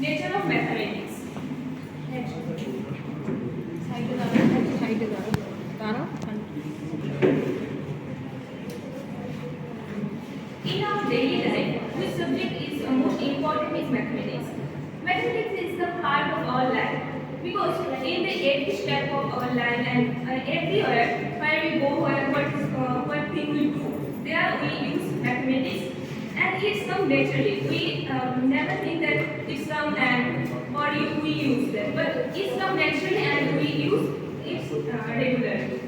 Nature of mathematics. In our daily life, which subject is most important is mathematics. Mathematics is the part of our life because in the every step of our life and everywhere where we go, what thing we do, there we use mathematics, and it's come naturally. We never think that it's come and or we use that, but it's come naturally and we use it regularly.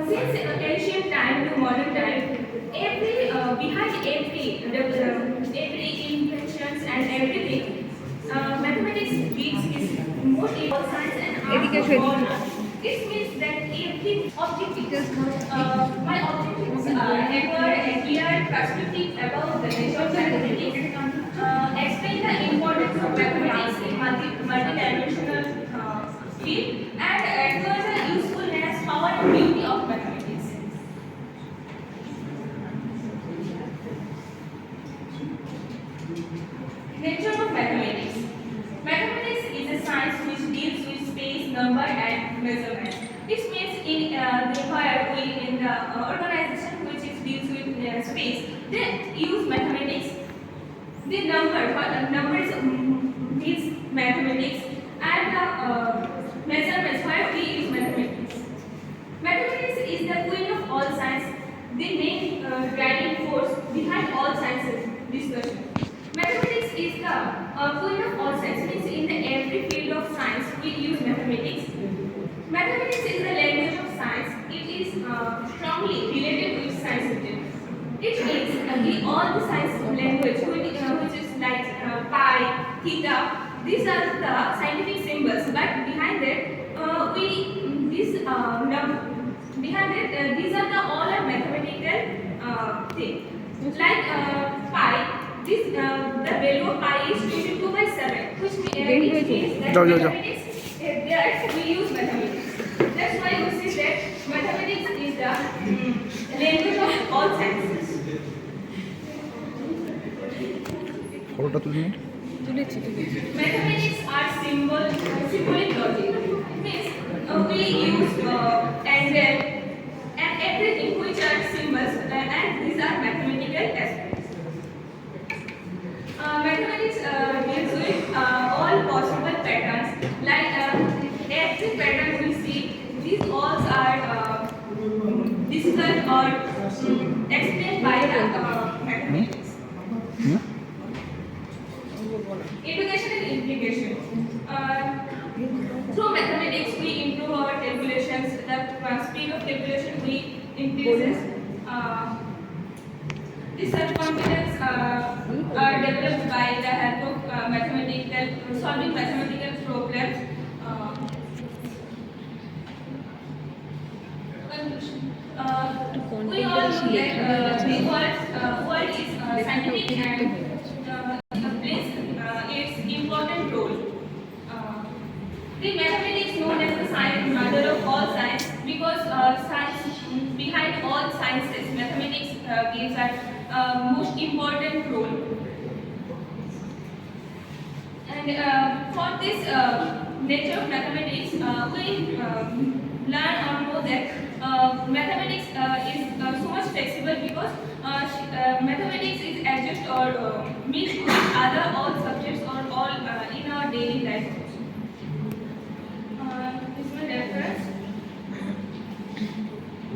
Since ancient time to modern time, behind every inventions and everything, mathematics gives its most important science and art of all. This means that every objectives, my objectives ever a clear perspective about the nature of mathematics, explain the importance of mathematics in multi-dimensional field, and advance the usefulness, power, and beauty of mathematics. Nature of mathematics. Mathematics is a science which deals with space, number, and measurement. This means in where we in the organization which is deals with space, they use mathematics. The numbers means mathematics, and the measurements where we use mathematics. Mathematics is the queen of all science, the main driving force behind all sciences discussion. Mathematics is the queen of all science, means in every field of science we use mathematics. Mathematics is the language of science. It is strongly related with science subject. It means all the science language which is like pi, theta. These are the scientific symbols, but behind that these are the all are mathematical thing. Like pi, the value of pi is 22/7, which means that mathematics there we use mathematics. That's why we say that mathematics is the language of all sciences. Mathematics are symbolic logic. Means we use angle and everything which are symbols, and these are mathematical aspects. Mathematics deals with all possible patterns. Like every pattern we see, these all are discussed or explained by the mathematics. Education and implication. Through mathematics, we improve our calculations. The speed of calculation we increases. The self-confidence are developed by the help of solving mathematical problems. Conclusion. We all know that the world is scientific and plays its important role. The mathematics known as the science mother of all science because science behind all sciences, mathematics gives a most important role. And for this nature of mathematics, we learn or know that mathematics is so much flexible because mathematics is adjust or mixed with other all subjects or all in our daily life. This is reference.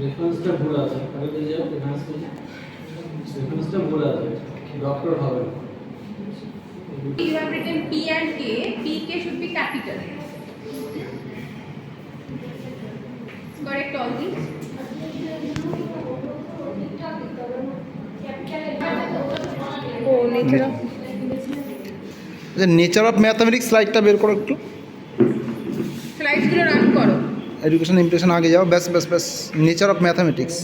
রেফারেন্সটা ভুল আছে তাহলে যাও রেফারেন্সটা ভুল আছে doctor হবে You have written P and K. PK should be capital. Correct all these. Oh, nature of. Nature of mathematics স্লাইডটা বের করো একটু। স্লাইডসগুলো রান করো। এডুকেশন ইমপ্রেশন আগে যাও। ব্যাস ব্যাস ব্যাস nature of mathematics.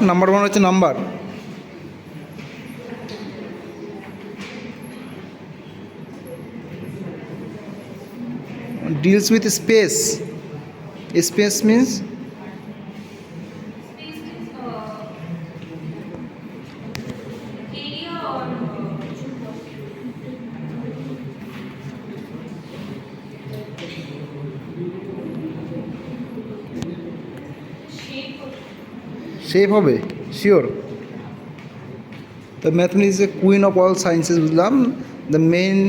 Number one হচ্ছে number. deals with space. Space means Space is save হবে sure. The mathematics is a queen of all sciences, বুঝলাম। The main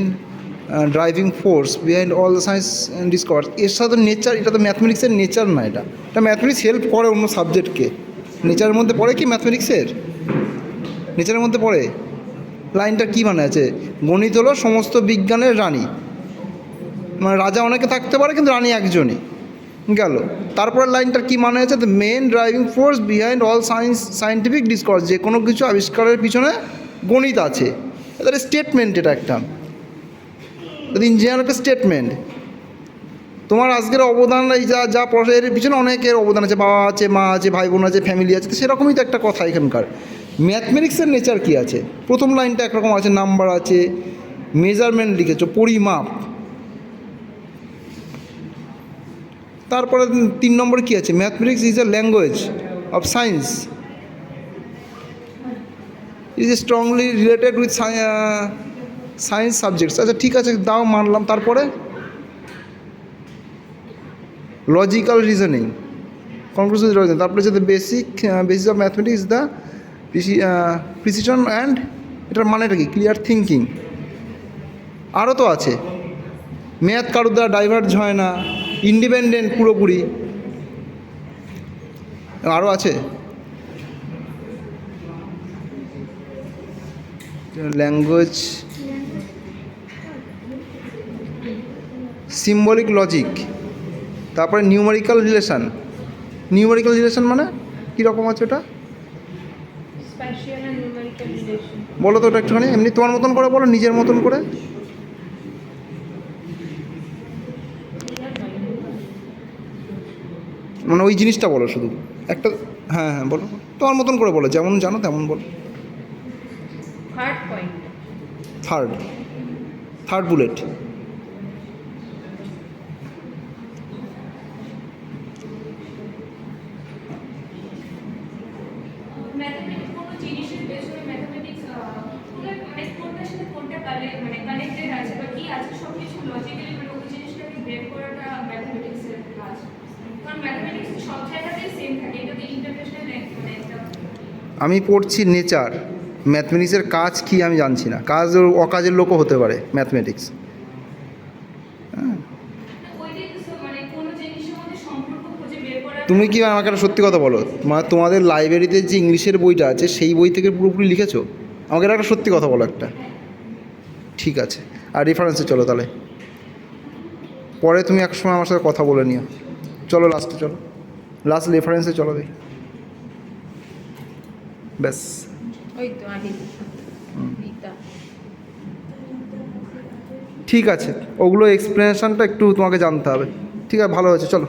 driving force behind all the science and discover. এর সাথে nature, এটা তো ম্যাথমেটিক্সের nature না, এটা mathematics help করে অন্য সাবজেক্টকে। নেচারের মধ্যে পড়ে কি ম্যাথমেটিক্সের? নেচারের মধ্যে পড়ে। লাইনটা কী মানে আছে? গণিত হলো সমস্ত বিজ্ঞানের রানী, মানে রাজা অনেকে থাকতে পারে কিন্তু রানী একজনই, গেল। তারপরে লাইনটার কী মানে আছে? The main driving force behind all scientific discourse. যে কোনো কিছু আবিষ্কারের পিছনে গণিত আছে। এটা স্টেটমেন্ট, এটা একটা ইঞ্জিনিয়ার একটা স্টেটমেন্ট। তোমার আজকের অবদান এই যা যা এর পিছনে অনেকের অবদান আছে, বাবা আছে, মা আছে, ভাই বোন আছে, ফ্যামিলি আছে, তো সেরকমই তো একটা কথা এখানকার। ম্যাথমেটিক্সের নেচার কী আছে? প্রথম লাইনটা একরকম আছে, নাম্বার আছে, মেজারমেন্ট লিখেছো, পরিমাপ। তারপরে 3 নম্বর কী আছে? Mathematics is A language of science, is strongly related with science subjects. আচ্ছা ঠিক আছে, দাও, মানলাম। তারপরে লজিক্যাল রিজনিং, কনক্লুসিভ রিজনিং। তারপরে হচ্ছে the basis of mathematics the precision and, এটার মানেটা কি? Clear thinking. আরও তো আছে, ম্যাথ কারোর দ্বারা ডাইভার্জ হয় না, ইন্ডিপেন্ডেন্ট পুরোপুরি। আরও আছে ল্যাঙ্গুয়েজ, সিম্বলিক লজিক। তারপরে নিউমেরিক্যাল রিলেশান। নিউমেরিক্যাল রিলেশান মানে কীরকম আছে ওটা? Spatial and numerical relation. বলো তো ওটা একটুখানি, এমনি তোমার মতন করে বলো, নিজের মতন করে। মানে ওই জিনিসটা বলো শুধু একটা। হ্যাঁ হ্যাঁ বলো, তোমার মতন করে বলো, যেমন জানো তেমন বলো। Third point, third bullet. Mathematics কোনো জিনিসের পেছনে ম্যাথমেটিক্স মানে কোনটার সাথে কোনটা কানেক্টেড আছে বা কি আছে সবকিছু লজিক্যালি মানে ওই জিনিসটাকে বের করাটা ম্যাথমেটিক্সের কাজ। কারণ ম্যাথমেটিক্স সব জায়গাতেই সেম থাকে, এটা তো ইন্টারন্যাশনাল মানে একটা। আমি পড়ছি নেচার, ম্যাথমেটিক্সের কাজ কি আমি জানছি না। কাজ অকাজের লোকও হতে পারে ম্যাথমেটিক্স। ওইটাই তো মানে কোনো জিনিসের মধ্যে সম্পর্ক খুঁজে বের করা। তুমি কি আমাকে একটা সত্যি কথা বলো, মানে তোমাদের লাইব্রেরিতে যে ইংলিশের বইটা আছে সেই বই থেকে পুরোপুরি লিখেছো? আমাকে একটা সত্যি কথা বলো একটা। ঠিক আছে, আর রেফারেন্সে চলো তাহলে, পরে তুমি এক সময় আমার সাথে কথা বলে নিও। চলো লাস্টে, চলো লাস্ট রেফারেন্সে চলো দেখি। ব্যাস, ওই তো আগে ঠিক আছে। ওগুলো এক্সপ্লেনেশনটা একটু তোমাকে জানতে হবে। ঠিক আছে, ভালো হয়েছে, চলো।